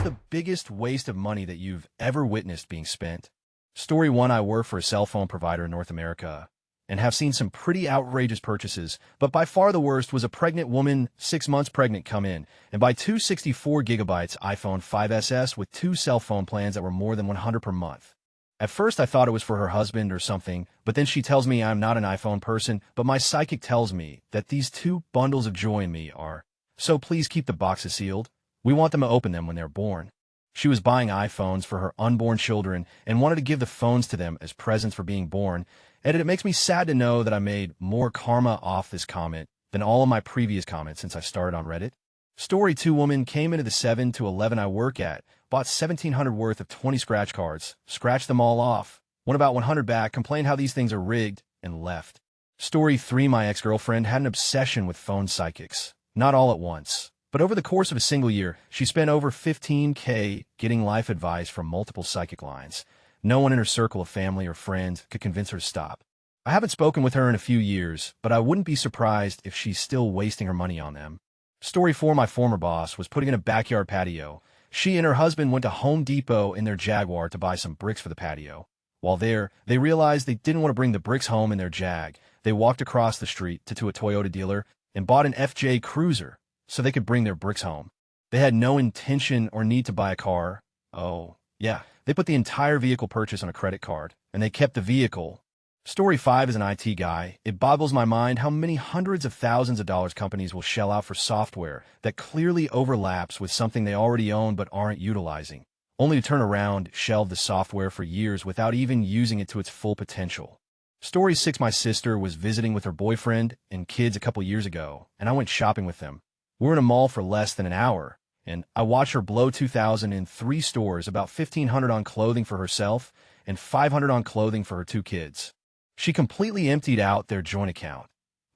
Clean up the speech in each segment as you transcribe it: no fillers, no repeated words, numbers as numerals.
was the biggest waste of money that you've ever witnessed being spent? Story 1. I work for a cell phone provider in North America and have seen some pretty outrageous purchases, but by far the worst was a pregnant woman, 6 months pregnant, come in and buy two 64 gigabytes iPhone 5SS with two cell phone plans that were more than $100 per month. At first I thought it was for her husband or something, but then she tells me I'm not an iPhone person, but my psychic tells me that these two bundles of joy in me are. So please keep the boxes sealed. We want them to open them when they're born. She was buying iPhones for her unborn children and wanted to give the phones to them as presents for being born, and it makes me sad to know that I made more karma off this comment than all of my previous comments since I started on Reddit. Story 2. Woman came into the 7 to 11 I work at, bought $1,700 worth of 20 scratch cards, scratched them all off, won about 100 back, complained how these things are rigged, and left. Story 3. My ex-girlfriend had an obsession with phone psychics. Not all at once, but over the course of a single year, she spent over $15K getting life advice from multiple psychic lines. No one in her circle of family or friends could convince her to stop. I haven't spoken with her in a few years, but I wouldn't be surprised if she's still wasting her money on them. Story 4. My former boss was putting in a backyard patio. She and her husband went to Home Depot in their Jaguar to buy some bricks for the patio. While there, they realized they didn't want to bring the bricks home in their Jag. They walked across the street to a Toyota dealer and bought an FJ Cruiser so they could bring their bricks home. They had no intention or need to buy a car. Oh, yeah, they put the entire vehicle purchase on a credit card, and they kept the vehicle. Story 5. As an IT guy, it boggles my mind how many hundreds of thousands of dollars companies will shell out for software that clearly overlaps with something they already own but aren't utilizing, only to turn around, shelve the software for years without even using it to its full potential. Story 6. My sister was visiting with her boyfriend and kids a couple years ago, and I went shopping with them. We were in a mall for less than an hour, and I watched her blow $2,000 in 3 stores, about $1,500 on clothing for herself and $500 on clothing for her 2 kids. She completely emptied out their joint account,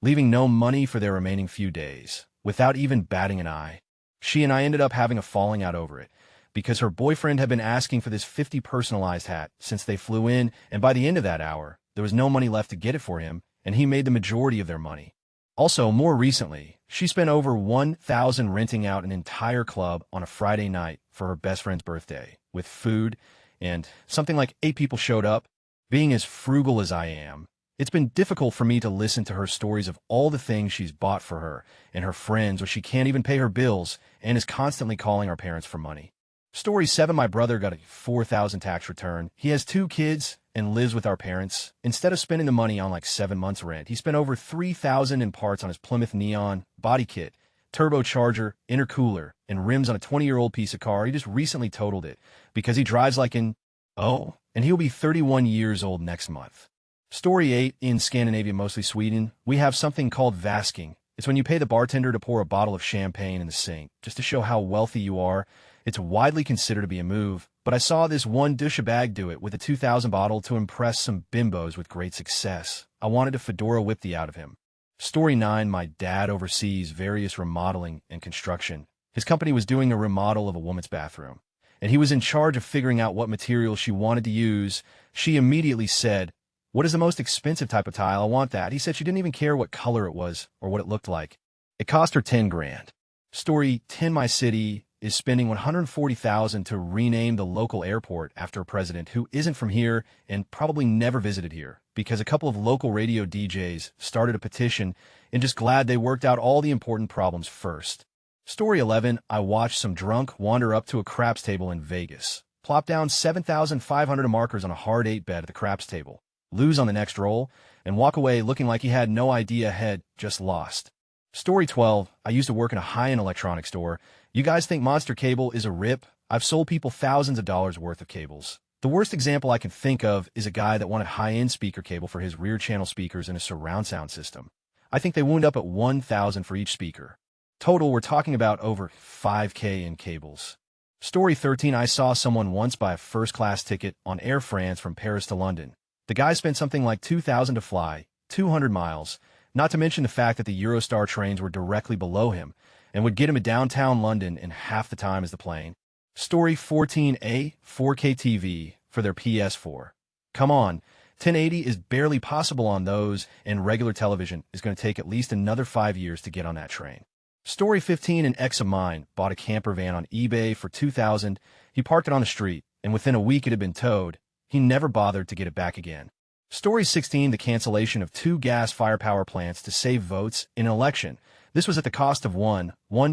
leaving no money for their remaining few days, without even batting an eye. She and I ended up having a falling out over it, because her boyfriend had been asking for this 50 personalized hat since they flew in, and by the end of that hour, there was no money left to get it for him, and he made the majority of their money. Also, more recently, she spent over $1,000 renting out an entire club on a Friday night for her best friend's birthday, with food, and something like 8 people showed up. Being as frugal as I am, it's been difficult for me to listen to her stories of all the things she's bought for her and her friends where she can't even pay her bills and is constantly calling our parents for money. Story 7. My brother got a $4,000 tax return. He has 2 kids and lives with our parents. Instead of spending the money on like 7 months rent, he spent over $3,000 in parts on his Plymouth Neon, body kit, turbocharger, intercooler, and rims on a 20-year-old piece of car. He just recently totaled it because he drives like an and he'll be 31 years old next month. Story 8. In Scandinavia, mostly Sweden, we have something called vasking. It's when you pay the bartender to pour a bottle of champagne in the sink, just to show how wealthy you are. It's widely considered to be a move, but I saw this one douchebag do it with a 2000 bottle to impress some bimbos with great success. I wanted to fedora whip the out of him. Story 9. My dad oversees various remodeling and construction. His company was doing a remodel of a woman's bathroom, and he was in charge of figuring out what material she wanted to use. She immediately said, "What is the most expensive type of tile? I want that." He said she didn't even care what color it was or what it looked like. It cost her 10 grand. Story 10. My city is spending $140,000 to rename the local airport after a president who isn't from here and probably never visited here, because a couple of local radio DJs started a petition and just glad they worked out all the important problems first. Story 11. I watched some drunk wander up to a craps table in Vegas, plop down 7,500 markers on a hard 8 bet at the craps table, lose on the next roll, and walk away looking like he had no idea had just lost. Story 12. I used to work in a high-end electronics store. You guys think Monster Cable is a rip? I've sold people thousands of dollars worth of cables. The worst example I can think of is a guy that wanted high-end speaker cable for his rear channel speakers and a surround sound system. I think they wound up at $1,000 for each speaker. Total, we're talking about over $5K in cables. Story 13. I saw someone once buy a first-class ticket on Air France from Paris to London. The guy spent something like $2,000 to fly, 200 miles, not to mention the fact that the Eurostar trains were directly below him and would get him to downtown London in half the time as the plane. Story 14. A 4K TV for their PS4. Come on, 1080 is barely possible on those, and regular television is going to take at least another 5 years to get on that train. Story 15, an ex of mine bought a camper van on eBay for $2,000. He parked it on the street, and within a week it had been towed. He never bothered to get it back again. Story 16, the cancellation of 2 gas-fired power plants to save votes in an election. This was at the cost of $1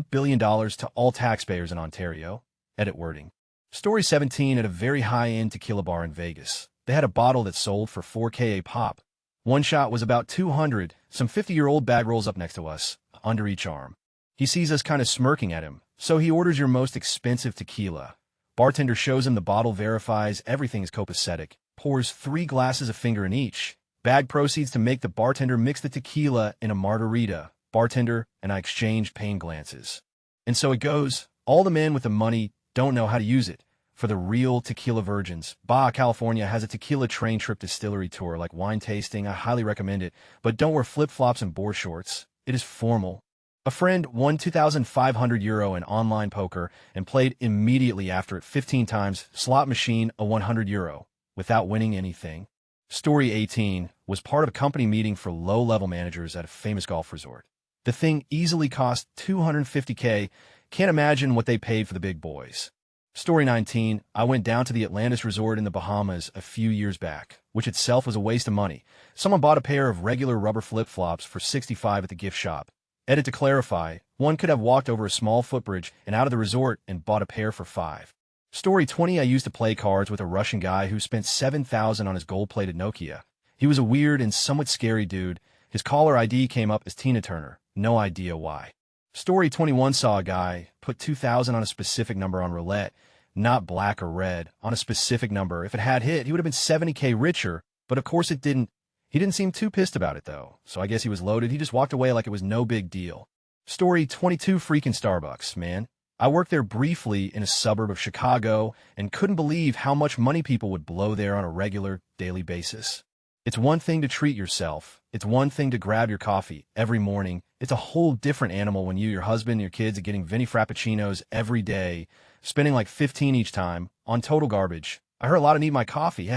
billion to all taxpayers in Ontario. Edit wording. Story 17, at a very high-end tequila bar in Vegas. They had a bottle that sold for $4K a pop. One shot was about $200. Some 50-year-old bag rolls up next to us, under each arm. He sees us kind of smirking at him, so he orders your most expensive tequila. Bartender shows him the bottle, verifies everything is copacetic, pours 3 glasses, a finger in each. Bag proceeds to make the bartender mix the tequila in a margarita. Bartender and I exchange pain glances. And so it goes. All the men with the money don't know how to use it. For the real tequila virgins, Baja California has a tequila train trip distillery tour like wine tasting. I highly recommend it, but don't wear flip-flops and board shorts. It is formal. A friend won €2,500 in online poker and played immediately after it 15 times, slot machine a €100, without winning anything. Story 18 was part of a company meeting for low-level managers at a famous golf resort. The thing easily cost $250K. Can't imagine what they paid for the big boys. Story 19, I went down to the Atlantis Resort in the Bahamas a few years back, which itself was a waste of money. Someone bought a pair of regular rubber flip-flops for $65 at the gift shop. Edit to clarify, one could have walked over a small footbridge and out of the resort and bought a pair for $5. Story 20, I used to play cards with a Russian guy who spent $7,000 on his gold-plated Nokia. He was a weird and somewhat scary dude. His caller ID came up as Tina Turner. No idea why. Story 21, saw a guy put $2,000 on a specific number on roulette, not black or red, on a specific number. If it had hit, he would have been $70K richer, but of course it didn't. He didn't seem too pissed about it, though, so I guess he was loaded. He just walked away like it was no big deal. Story 22, freaking Starbucks, man. I worked there briefly in a suburb of Chicago and couldn't believe how much money people would blow there on a regular, daily basis. It's one thing to treat yourself. It's one thing to grab your coffee every morning. It's a whole different animal when you, your husband, and your kids are getting Vinny Frappuccinos every day, spending like 15 each time on total garbage. I heard a lot of need my coffee,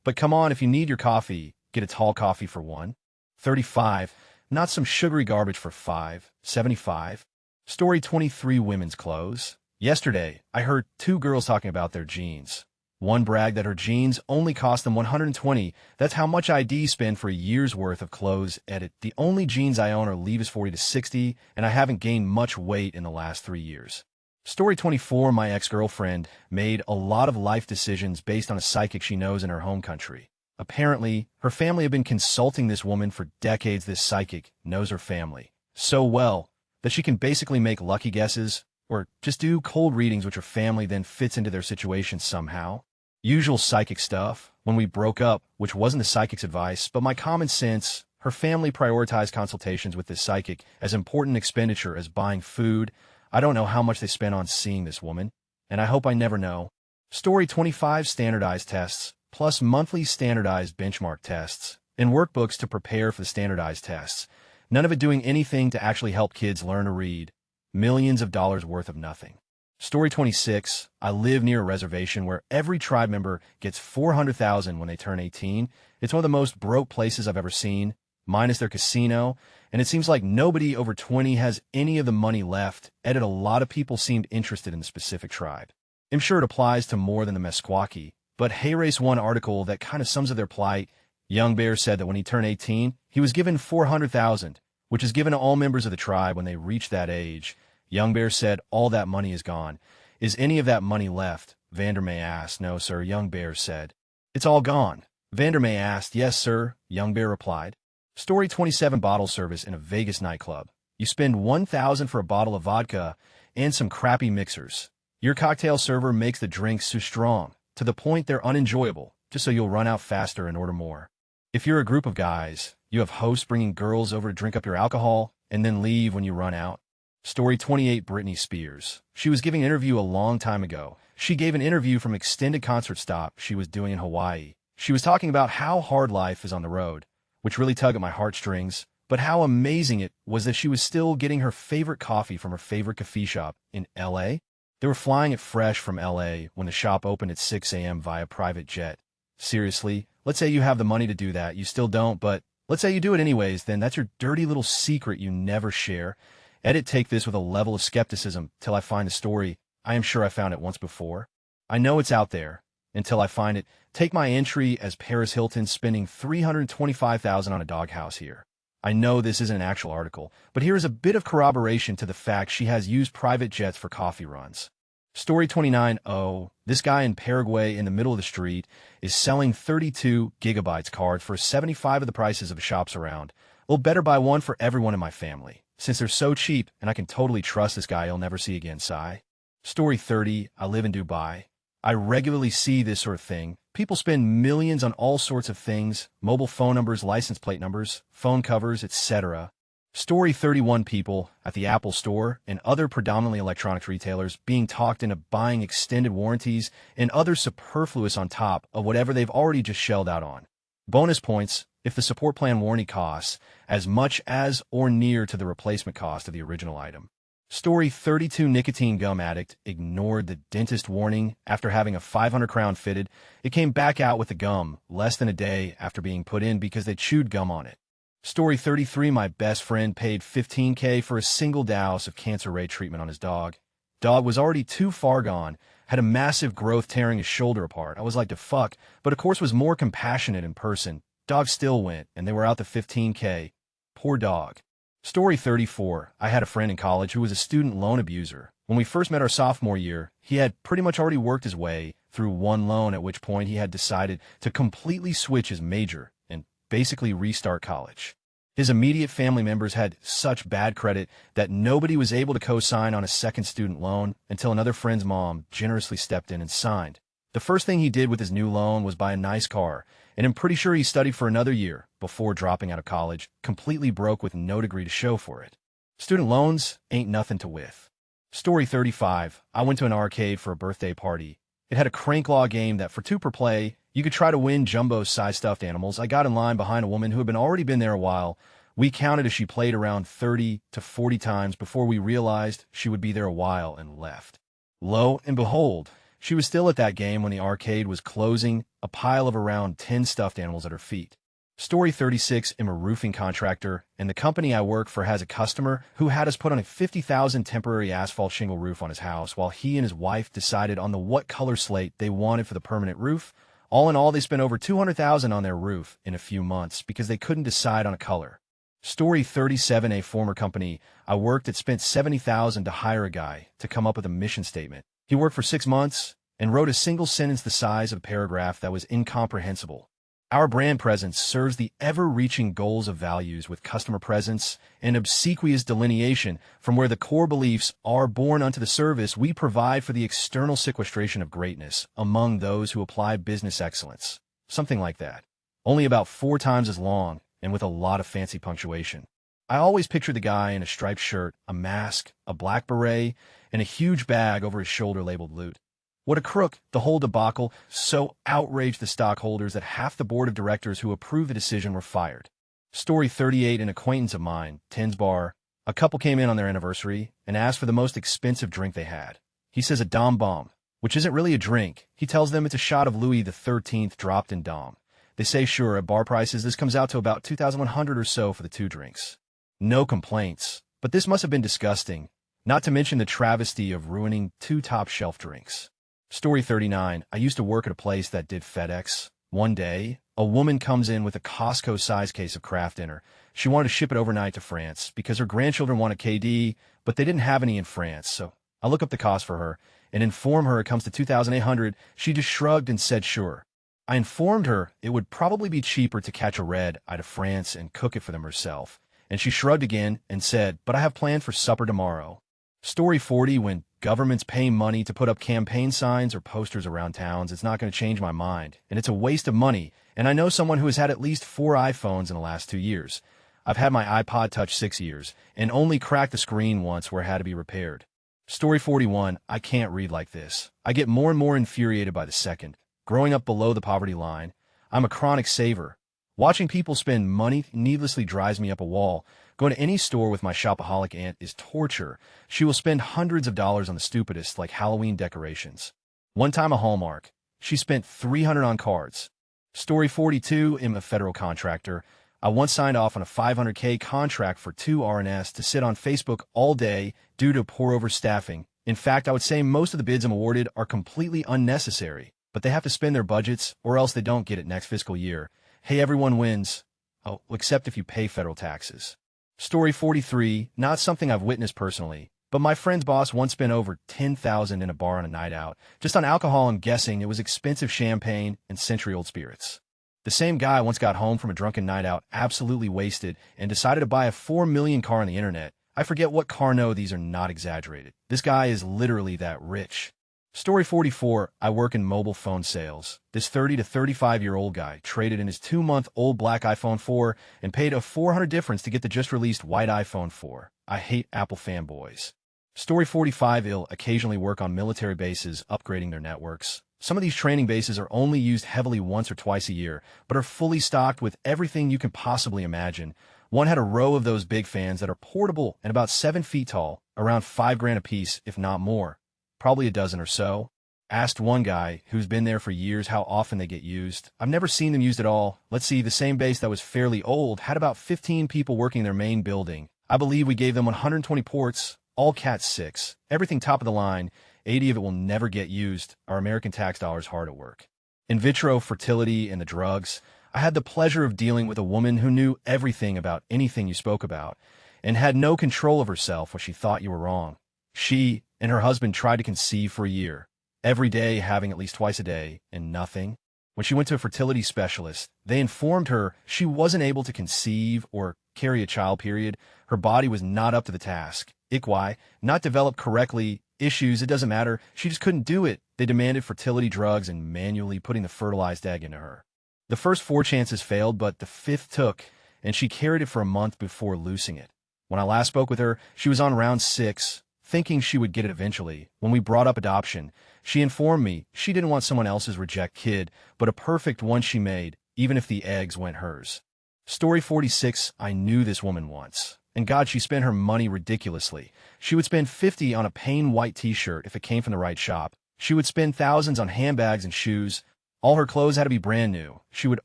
but come on, if you need your coffee, get a tall coffee for $1.35, not some sugary garbage for $5.75. Story 23, women's clothes. Yesterday, I heard 2 girls talking about their jeans. One bragged that her jeans only cost them $120. That's how much ID spend for a year's worth of clothes. Edit, the only jeans I own are Levi's 40 to 60, and I haven't gained much weight in the last 3 years. Story 24, my ex-girlfriend made a lot of life decisions based on a psychic she knows in her home country. Apparently, her family have been consulting this woman for decades. This psychic knows her family so well that she can basically make lucky guesses or just do cold readings which her family then fits into their situation somehow. Usual psychic stuff. When we broke up, which wasn't the psychic's advice, but my common sense, her family prioritized consultations with this psychic as important expenditure as buying food. I don't know how much they spent on seeing this woman, and I hope I never know. Story 25, standardized tests, plus monthly standardized benchmark tests, and workbooks to prepare for the standardized tests. None of it doing anything to actually help kids learn to read. Millions of dollars worth of nothing. Story 26, I live near a reservation where every tribe member gets $400,000 when they turn 18. It's one of the most broke places I've ever seen, minus their casino, and it seems like nobody over 20 has any of the money left. Edit, a lot of people seemed interested in the specific tribe. I'm sure it applies to more than the Meskwaki, but Hey Race one article that kind of sums up their plight. Young Bear said that when he turned 18, he was given $400,000, which is given to all members of the tribe when they reach that age. Young Bear said all that money is gone. Is any of that money left? Vandermeer asked. No, sir, Young Bear said. It's all gone. Vandermeer asked. Yes, sir, Young Bear replied. Story 27, bottle service in a Vegas nightclub. You spend $1,000 for a bottle of vodka and some crappy mixers. Your cocktail server makes the drinks so strong, to the point they're unenjoyable, just so you'll run out faster and order more. If you're a group of guys, you have hosts bringing girls over to drink up your alcohol and then leave when you run out. Story 28, Britney Spears. She was giving an interview a long time ago. She gave an interview from extended concert stop she was doing in Hawaii. She was talking about how hard life is on the road, which really tugged at my heartstrings, but how amazing it was that she was still getting her favorite coffee from her favorite coffee shop in L.A. They were flying it fresh from L.A. when the shop opened at 6 a.m. via private jet. Seriously, let's say you have the money to do that. You still don't, but let's say you do it anyways, then that's your dirty little secret you never share. Edit, take this with a level of skepticism till I find the story. I am sure I found it once before. I know it's out there. Until I find it, take my entry as Paris Hilton spending $325,000 on a doghouse here. I know this isn't an actual article, but here is a bit of corroboration to the fact she has used private jets for coffee runs. Story 29. Oh, this guy in Paraguay in the middle of the street is selling 32 gigabytes cards for 75 of the prices of the shops around. Well, better buy one for everyone in my family, since they're so cheap and I can totally trust this guy I'll never see again. Sigh. Story 30. I live in Dubai. I regularly see this sort of thing. People spend millions on all sorts of things: mobile phone numbers, license plate numbers, phone covers, etc. Story 31. People at the Apple Store and other predominantly electronics retailers being talked into buying extended warranties and other superfluous on top of whatever they've already just shelled out on. Bonus points if the support plan warranty costs as much as or near to the replacement cost of the original item. Story 32. Nicotine gum addict ignored the dentist warning after having a 500 crown fitted. It came back out with the gum less than a day after being put in because they chewed gum on it. Story 33. My best friend paid $15K for a single dose of cancer ray treatment on his dog. Dog was already too far gone, had a massive growth tearing his shoulder apart. I was like, to fuck, but of course was more compassionate in person. Dog still went, and they were out the $15K. Poor dog. Story 34. I had a friend in college who was a student loan abuser. When we first met our sophomore year, he had pretty much already worked his way through one loan, at which point he had decided to completely switch his major and basically restart college. His immediate family members had such bad credit that nobody was able to co-sign on a second student loan until another friend's mom generously stepped in and signed. The first thing he did with his new loan was buy a nice car, and I'm pretty sure he studied for another year before dropping out of college, completely broke with no degree to show for it. Student loans ain't nothing to with. Story 35. I went to an arcade for a birthday party. It had a crank-law game that for 2 per play, you could try to win jumbo-sized stuffed animals. I got in line behind a woman who had already been there a while. We counted as she played around 30 to 40 times before we realized she would be there a while and left. Lo and behold, she was still at that game when the arcade was closing, a pile of around 10 stuffed animals at her feet. Story 36. I'm a roofing contractor, and the company I work for has a customer who had us put on a $50,000 temporary asphalt shingle roof on his house while he and his wife decided on the what color slate they wanted for the permanent roof. All in all, they spent over $200,000 on their roof in a few months because they couldn't decide on a color. Story 37. A former company I worked at spent $70,000 to hire a guy to come up with a mission statement. He worked for 6 months and wrote a single sentence the size of a paragraph that was incomprehensible. Our brand presence serves the ever-reaching goals of values with customer presence and obsequious delineation from where the core beliefs are born unto the service we provide for the external sequestration of greatness among those who apply business excellence. Something like that. Only about 4 times as long and with a lot of fancy punctuation. I always picture the guy in a striped shirt, a mask, a black beret, and a huge bag over his shoulder labeled loot. What a crook. The whole debacle so outraged the stockholders that half the board of directors who approved the decision were fired. Story 38. An acquaintance of mine, Tins Bar. A couple came in on their anniversary and asked for the most expensive drink they had. He says a Dom Bomb, which isn't really a drink. He tells them it's a shot of Louis XIII dropped in Dom. They say sure, at bar prices this comes out to about $2,100 or so for the 2 drinks. No complaints, but this must have been disgusting, not to mention the travesty of ruining 2 top-shelf drinks. Story 39. I used to work at a place that did FedEx. One day, a woman comes in with a Costco-sized case of Kraft Dinner. She wanted to ship it overnight to France because her grandchildren wanted KD, but they didn't have any in France, so I look up the cost for her and inform her it comes to $2,800. She just shrugged and said sure. I informed her it would probably be cheaper to catch a red out of France and cook it for them herself, and she shrugged again and said, but I have planned for supper tomorrow. Story 40. When governments pay money to put up campaign signs or posters around towns, it's not going to change my mind, and it's a waste of money, and I know someone who has had at least 4 iPhones in the last 2 years. I've had my iPod Touch 6 years, and only cracked the screen once where it had to be repaired. Story 41. I can't read like this. I get more and more infuriated by the second. Growing up below the poverty line, I'm a chronic saver. Watching people spend money needlessly drives me up a wall. Going to any store with my shopaholic aunt is torture. She will spend hundreds of dollars on the stupidest, like Halloween decorations. One time a Hallmark. She spent $300 on cards. Story 42. I'm a federal contractor. I once signed off on a $500K contract for 2 RNs to sit on Facebook all day due to poor overstaffing. In fact, I would say most of the bids I'm awarded are completely unnecessary, but they have to spend their budgets or else they don't get it next fiscal year. Hey, everyone wins. Oh, except if you pay federal taxes. Story 43, not something I've witnessed personally, but my friend's boss once spent over $10,000 in a bar on a night out. Just on alcohol, I'm guessing it was expensive champagne and century-old spirits. The same guy once got home from a drunken night out, absolutely wasted, and decided to buy a $4 million car on the internet. I forget what car. No, these are not exaggerated. This guy is literally that rich. Story 44, I work in mobile phone sales. This 30 to 35-year-old guy traded in his 2-month-old black iPhone 4 and paid a $400 difference to get the just-released white iPhone 4. I hate Apple fanboys. Story 45, I'll occasionally work on military bases upgrading their networks. Some of these training bases are only used heavily once or twice a year, but are fully stocked with everything you can possibly imagine. One had a row of those big fans that are portable and about 7 feet tall, around $5,000 a piece, if not more. Probably a dozen or so. Asked one guy, who's been there for years, how often they get used. I've never seen them used at all. Let's see, the same base that was fairly old had about 15 people working their main building. I believe we gave them 120 ports, all Cat 6, everything top of the line. 80 of it will never get used. Our American tax dollars hard at work. In vitro fertility and the drugs, I had the pleasure of dealing with a woman who knew everything about anything you spoke about and had no control of herself when she thought you were wrong. She and her husband tried to conceive for a year, every day having at least twice a day, and nothing. When she went to a fertility specialist, they informed her she wasn't able to conceive or carry a child, period. Her body was not up to the task. ICY, not developed correctly, issues, it doesn't matter. She just couldn't do it. They demanded fertility drugs and manually putting the fertilized egg into her. The first 4 chances failed, but the 5th took, and she carried it for a month before losing it. When I last spoke with her, she was on round 6, thinking she would get it eventually. When we brought up adoption, she informed me she didn't want someone else's reject kid, but a perfect one she made, even if the eggs went hers. Story 46, I knew this woman once. And God, she spent her money ridiculously. She would spend $50 on a plain white t-shirt if it came from the right shop. She would spend thousands on handbags and shoes. All her clothes had to be brand new. She would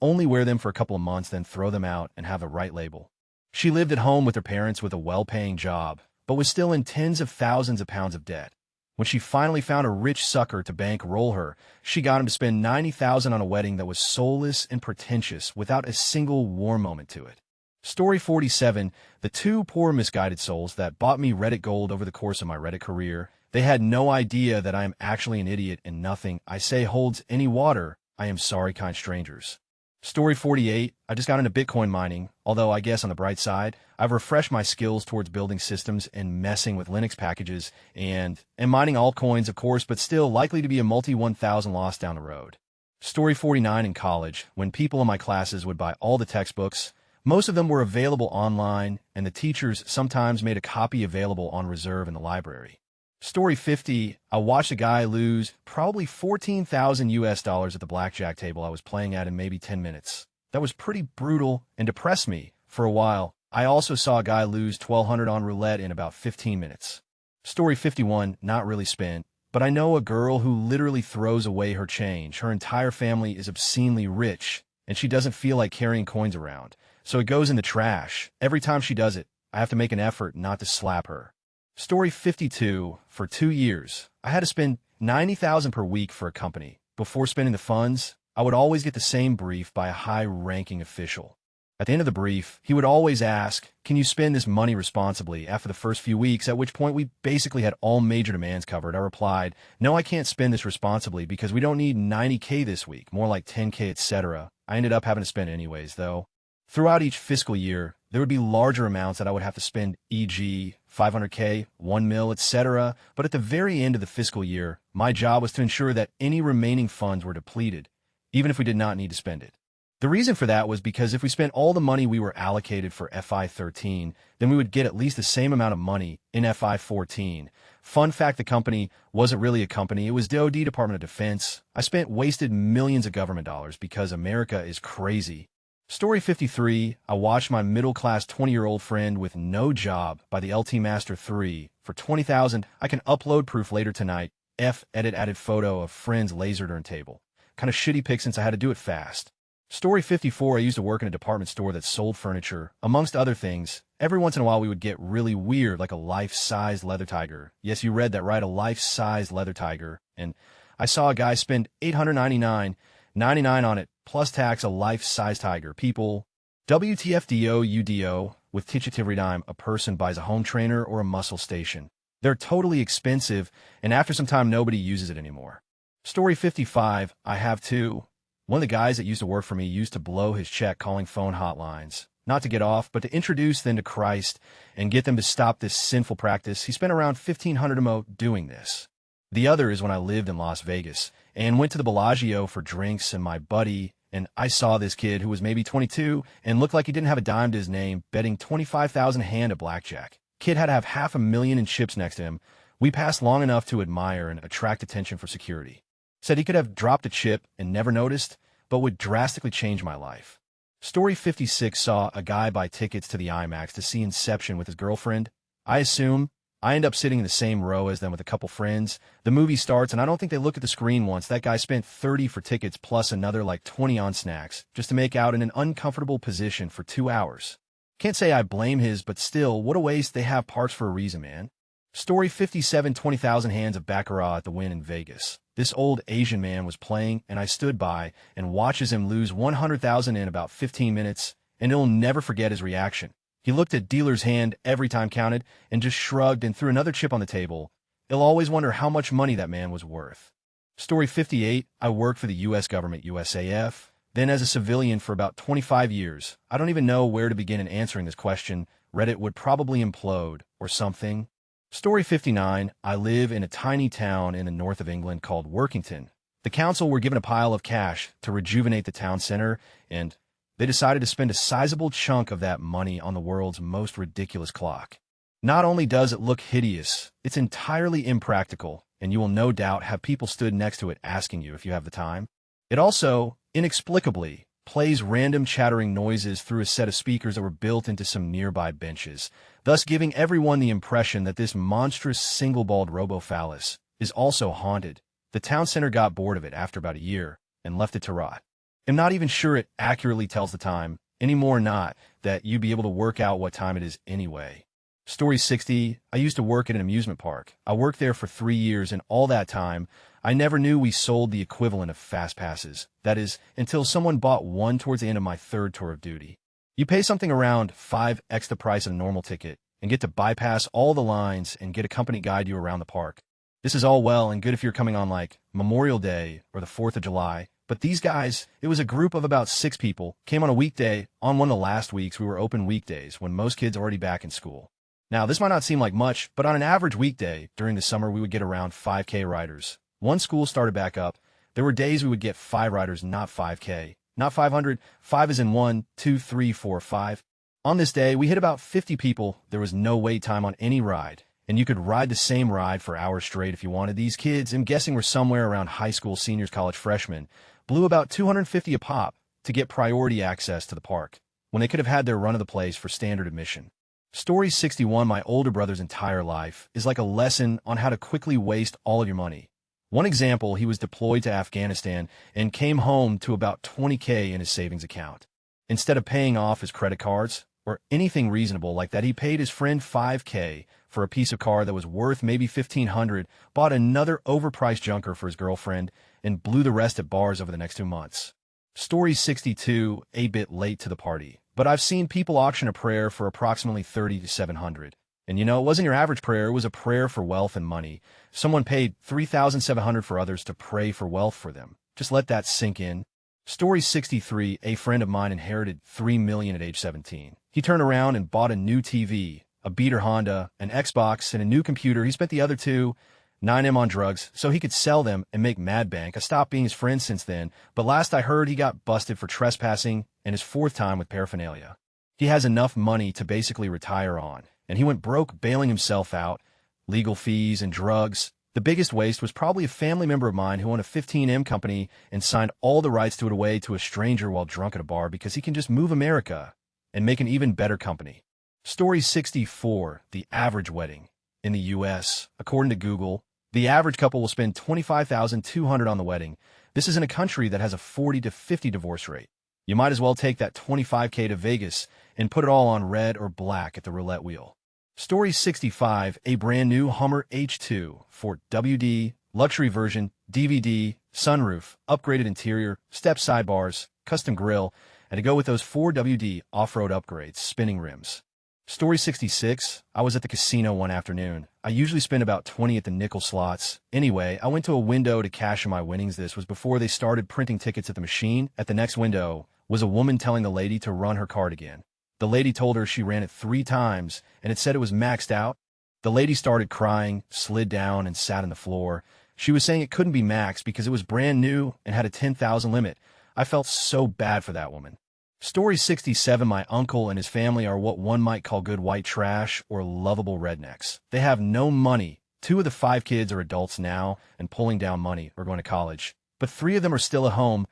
only wear them for a couple of months, then throw them out and have the right label. She lived at home with her parents with a well-paying job, but was still in tens of thousands of pounds of debt. When she finally found a rich sucker to bankroll her, she got him to spend $90,000 on a wedding that was soulless and pretentious without a single warm moment to it. Story 47, the 2 poor misguided souls that bought me Reddit gold over the course of my Reddit career. They had no idea that I am actually an idiot and nothing I say holds any water. I am sorry, kind strangers. Story 48, I just got into Bitcoin mining, although I guess on the bright side, I've refreshed my skills towards building systems and messing with Linux packages and mining altcoins, of course, but still likely to be a multi-1,000 loss down the road. Story 49, in college, when people in my classes would buy all the textbooks, most of them were available online, and the teachers sometimes made a copy available on reserve in the library. Story 50, I watched a guy lose probably $14,000 at the blackjack table I was playing at in maybe 10 minutes. That was pretty brutal and depressed me for a while. I also saw a guy lose $1,200 on roulette in about 15 minutes. Story 51, not really spent, but I know a girl who literally throws away her change. Her entire family is obscenely rich, and she doesn't feel like carrying coins around. So it goes in the trash. Every time she does it, I have to make an effort not to slap her. Story 52, for 2 years, I had to spend $90,000 per week for a company. Before spending the funds, I would always get the same brief by a high-ranking official. At the end of the brief, he would always ask, can you spend this money responsibly after the first few weeks, at which point we basically had all major demands covered. I replied, no, I can't spend this responsibly because we don't need $90K this week, more like $10K, etc. I ended up having to spend anyways, though. Throughout each fiscal year, there would be larger amounts that I would have to spend, e.g., $500K, $1 million, etc. But at the very end of the fiscal year, my job was to ensure that any remaining funds were depleted, even if we did not need to spend it. The reason for that was because if we spent all the money we were allocated for FI13, then we would get at least the same amount of money in FI14. Fun fact, the company wasn't really a company. It was the OD Department of Defense. I spent wasted millions of government dollars because America is crazy. Story 53, I watched my middle-class 20-year-old friend with no job buy the LT Master 3 for $20,000. I can upload proof later tonight. Edit added photo of friend's laser turn table. Kind of shitty pic since I had to do it fast. Story 54, I used to work in a department store that sold furniture. Amongst other things, every once in a while we would get really weird, like a life-size leather tiger. Yes, you read that right, a life-size leather tiger. And I saw a guy spend $899.99 on it, plus tax, a life-size tiger. People, WTFDO, UDO, with Tichitividime, a person buys a home trainer or a muscle station. They're totally expensive, and after some time, nobody uses it anymore. Story 55, I have two. One of the guys that used to work for me used to blow his check calling phone hotlines. Not to get off, but to introduce them to Christ and get them to stop this sinful practice. He spent around $1,500 a month doing this. The other is when I lived in Las Vegas and went to the Bellagio for drinks, and my buddy and I saw this kid who was maybe 22 and looked like he didn't have a dime to his name, betting 25,000 a hand at blackjack. Kid had to have $500,000 in chips next to him. We passed long enough to admire and attract attention for security. Said he could have dropped a chip and never noticed, but would drastically change my life. Story 56 saw a guy buy tickets to the IMAX to see Inception with his girlfriend. I assume I end up sitting in the same row as them with a couple friends. The movie starts, and I don't think they look at the screen once. That guy spent $30 for tickets plus another like $20 on snacks just to make out in an uncomfortable position for 2 hours. Can't say I blame his, but still, what a waste. They have parts for a reason, man. Story 57, 20,000 hands of Baccarat at the Wynn in Vegas. This old Asian man was playing, and I stood by and watches him lose 100,000 in about 15 minutes, and he'll never forget his reaction. He looked at dealer's hand every time counted and just shrugged and threw another chip on the table. He'll always wonder how much money that man was worth. Story 58, I worked for the U.S. government, USAF, then as a civilian for about 25 years. I don't even know where to begin in answering this question. Reddit would probably implode or something. Story 59, I live in a tiny town in the north of England called Workington. The council were given a pile of cash to rejuvenate the town center, and they decided to spend a sizable chunk of that money on the world's most ridiculous clock. Not only does it look hideous, it's entirely impractical, and you will no doubt have people stood next to it asking you if you have the time. It also, inexplicably, plays random chattering noises through a set of speakers that were built into some nearby benches, thus giving everyone the impression that this monstrous single-balled robo-phallus is also haunted. The town center got bored of it after about a year and left it to rot. I'm not even sure it accurately tells the time, anymore not that you'd be able to work out what time it is anyway. Story 60, I used to work at an amusement park. I worked there for 3 years, and all that time, I never knew we sold the equivalent of fast passes. That is, until someone bought one towards the end of my third tour of duty. You pay something around 5x the price of a normal ticket and get to bypass all the lines and get a company guide you around the park. This is all well and good if you're coming on like Memorial Day or the 4th of July, but these guys, it was a group of about 6 people, came on a weekday. On one of the last weeks, we were open weekdays when most kids are already back in school. Now, this might not seem like much, but on an average weekday during the summer, we would get around 5K riders. Once school started back up, there were days we would get 5 riders, not 5K. Not 500, 5 as in 1, 2, 3, 4, 5. On this day, we hit about 50 people. There was no wait time on any ride, and you could ride the same ride for hours straight if you wanted. These kids, I'm guessing were somewhere around high school seniors, college freshmen, blew about $250 a pop to get priority access to the park, when they could have had their run of the place for standard admission. Story 61, my older brother's entire life is like a lesson on how to quickly waste all of your money. One example, he was deployed to Afghanistan and came home to about $20K in his savings account. Instead of paying off his credit cards or anything reasonable like that, he paid his friend $5K for a piece of car that was worth maybe $1,500, bought another overpriced junker for his girlfriend, and blew the rest at bars over the next 2 months. Story 62, a bit late to the party, but I've seen people auction a prayer for approximately $30 to $700. And you know, it wasn't your average prayer, it was a prayer for wealth and money. Someone paid $3,700 for others to pray for wealth for them. Just let that sink in. Story 63, a friend of mine inherited $3 million at age 17. He turned around and bought a new TV, a beater Honda, an Xbox, and a new computer. He spent the other two, 9M on drugs, so he could sell them and make mad bank. I stopped being his friend since then, but last I heard he got busted for trespassing and his 4th time with paraphernalia. He has enough money to basically retire on, and he went broke bailing himself out, legal fees and drugs. The biggest waste was probably a family member of mine who owned a 15M company and signed all the rights to it away to a stranger while drunk at a bar because he can just move America and make an even better company. Story 64, the average wedding. In the U.S., according to Google, the average couple will spend $25,200 on the wedding. This is in a country that has a 40 to 50 divorce rate. You might as well take that 25K to Vegas and put it all on red or black at the roulette wheel. Story 65, a brand new Hummer H2 for WD, luxury version, DVD, sunroof, upgraded interior, step sidebars, custom grille, and to go with those 4WD off-road upgrades, spinning rims. Story 66, I was at the casino one afternoon. I usually spend about 20 at the nickel slots. Anyway, I went to a window to cash in my winnings. This was before they started printing tickets at the machine. At the next window was a woman telling the lady to run her card again. The lady told her she ran it 3 times, and it said it was maxed out. The lady started crying, slid down, and sat on the floor. She was saying it couldn't be maxed because it was brand new and had a 10,000 limit. I felt so bad for that woman. Story 67, my uncle and his family are what one might call good white trash or lovable rednecks. They have no money. 2 of the 5 kids are adults now and pulling down money or going to college. But 3 of them are still at home,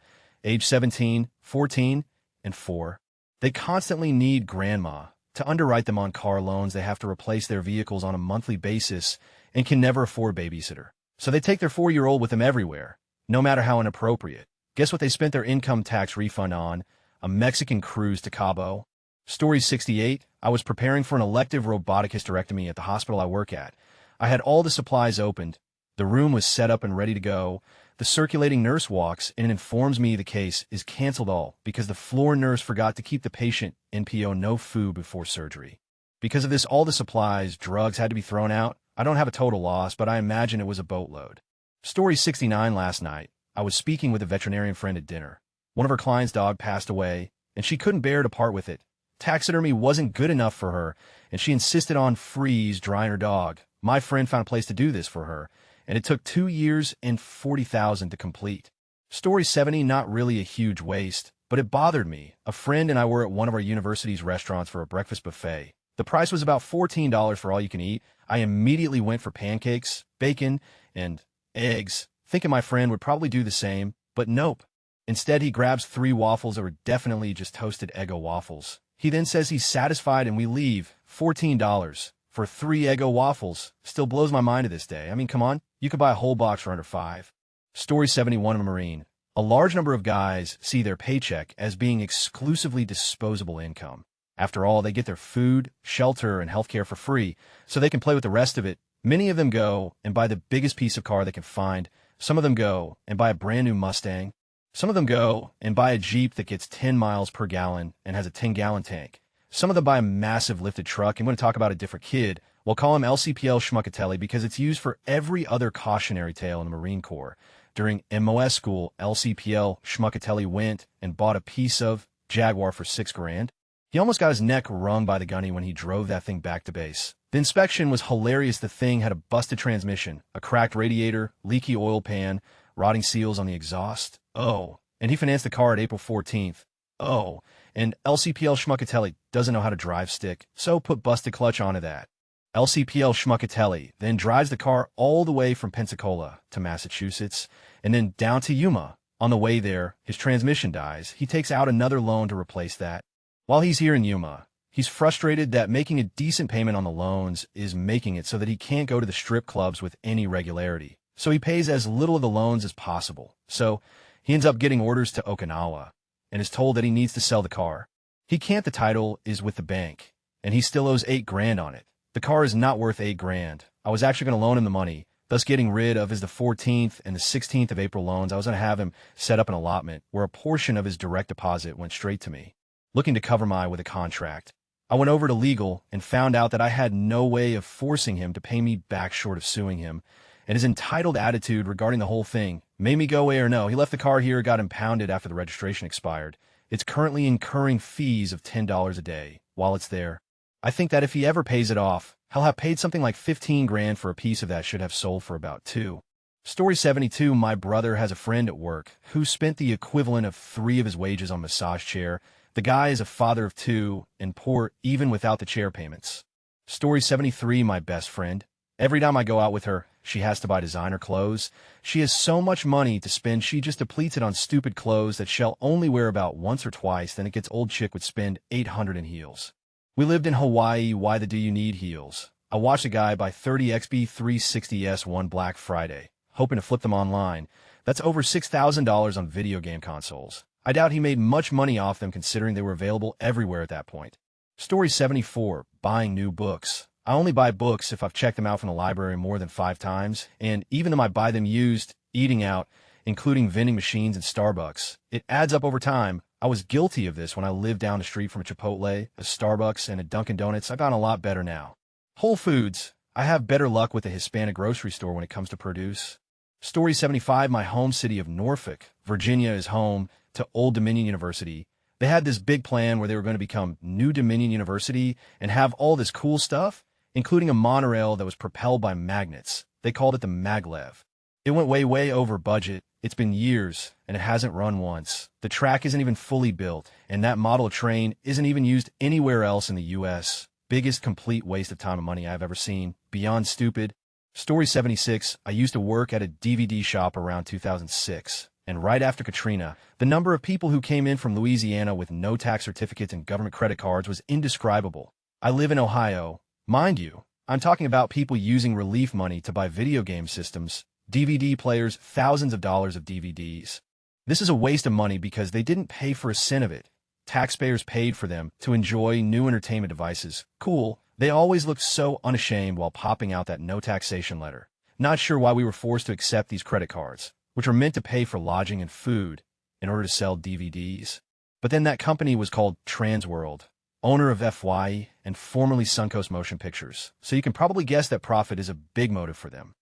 age 17, 14, and 4. They constantly need grandma to underwrite them on car loans. They have to replace their vehicles on a monthly basis and can never afford babysitter. So they take their 4-year-old with them everywhere, no matter how inappropriate. Guess what they spent their income tax refund on? A Mexican cruise to Cabo. Story 68, I was preparing for an elective robotic hysterectomy at the hospital I work at. I had all the supplies opened. The room was set up and ready to go. The circulating nurse walks and informs me the case is canceled all because the floor nurse forgot to keep the patient NPO no food before surgery. Because of this, all the supplies, drugs had to be thrown out. I don't have a total loss, but I imagine it was a boatload. Story 69, last night, I was speaking with a veterinarian friend at dinner. One of her client's dog passed away, and she couldn't bear to part with it. Taxidermy wasn't good enough for her, and she insisted on freeze drying her dog. My friend found a place to do this for her, and it took 2 years and $40,000 to complete. Story 70, not really a huge waste, but it bothered me. A friend and I were at one of our university's restaurants for a breakfast buffet. The price was about $14 for all you can eat. I immediately went for pancakes, bacon, and eggs, thinking my friend would probably do the same, but nope. Instead, he grabs 3 waffles that were definitely just toasted Eggo waffles. He then says he's satisfied and we leave. $14 for 3 Eggo waffles. Still blows my mind to this day. I mean, come on. You could buy a whole box for under $5. Story 71, a Marine. A large number of guys see their paycheck as being exclusively disposable income. After all, they get their food, shelter, and healthcare for free, so they can play with the rest of it. Many of them go and buy the biggest piece of car they can find. Some of them go and buy a brand new Mustang. Some of them go and buy a Jeep that gets 10 miles per gallon and has a 10-gallon tank. Some of them buy a massive lifted truck. I'm going to talk about a different kid. We'll call him LCPL Schmuckatelli because it's used for every other cautionary tale in the Marine Corps. During MOS school, LCPL Schmuckatelli went and bought a piece of Jaguar for $6,000. He almost got his neck wrung by the gunny when he drove that thing back to base. The inspection was hilarious. The thing had a busted transmission, a cracked radiator, leaky oil pan, rotting seals on the exhaust. Oh, and he financed the car at April 14th. Oh, and LCPL Schmuckatelli doesn't know how to drive stick, so put busted clutch onto that. LCPL Schmuckatelli then drives the car all the way from Pensacola to Massachusetts and then down to Yuma. On the way there, his transmission dies. He takes out another loan to replace that. While he's here in Yuma, he's frustrated that making a decent payment on the loans is making it so that he can't go to the strip clubs with any regularity. So he pays as little of the loans as possible. So he ends up getting orders to Okinawa and is told that he needs to sell the car. He can't. The title is with the bank, and he still owes $8,000 on it. The car is not worth $8,000. I was actually going to loan him the money, thus getting rid of the 14th and the 16th of April loans. I was going to have him set up an allotment where a portion of his direct deposit went straight to me, looking to cover my with a contract. I went over to legal and found out that I had no way of forcing him to pay me back short of suing him, and his entitled attitude regarding the whole thing made me go away or no. He left the car here, got impounded after the registration expired. It's currently incurring fees of $10 a day while it's there. I think that if he ever pays it off, he'll have paid something like $15,000 for a piece of that should have sold for about $2. Story 72, my brother has a friend at work who spent the equivalent of 3 of his wages on massage chair. The guy is a father of 2 and poor even without the chair payments. Story 73, my best friend. Every time I go out with her, she has to buy designer clothes. She has so much money to spend, she just depletes it on stupid clothes that she'll only wear about once or twice, then it gets old chick would spend $800 in heels. We lived in Hawaii, why the do you need heels? I watched a guy buy 30 XB360S one Black Friday, hoping to flip them online. That's over $6,000 on video game consoles. I doubt he made much money off them considering they were available everywhere at that point. Story 74, buying new books. I only buy books if I've checked them out from the library more than 5 times, and even though I buy them used, eating out, including vending machines and Starbucks, it adds up over time. I was guilty of this when I lived down the street from a Chipotle, a Starbucks, and a Dunkin' Donuts. I've gotten a lot better now. Whole Foods. I have better luck with the Hispanic grocery store when it comes to produce. Story 75, my home city of Norfolk, Virginia is home to Old Dominion University. They had this big plan where they were going to become New Dominion University and have all this cool stuff, including a monorail that was propelled by magnets. They called it the maglev. It went way over budget. It's been years, and it hasn't run once. The track isn't even fully built, and that model of train isn't even used anywhere else in the U.S. Biggest complete waste of time and money I've ever seen. Beyond stupid. Story 76, I used to work at a DVD shop around 2006. And right after Katrina, the number of people who came in from Louisiana with no tax certificates and government credit cards was indescribable. I live in Ohio. Mind you, I'm talking about people using relief money to buy video game systems, DVD players, thousands of dollars of DVDs. This is a waste of money because they didn't pay for a cent of it. Taxpayers paid for them to enjoy new entertainment devices. Cool. They always looked so unashamed while popping out that no taxation letter. Not sure why we were forced to accept these credit cards, which were meant to pay for lodging and food in order to sell DVDs. But then that company was called Transworld, owner of FY and formerly Suncoast Motion Pictures. So you can probably guess that profit is a big motive for them.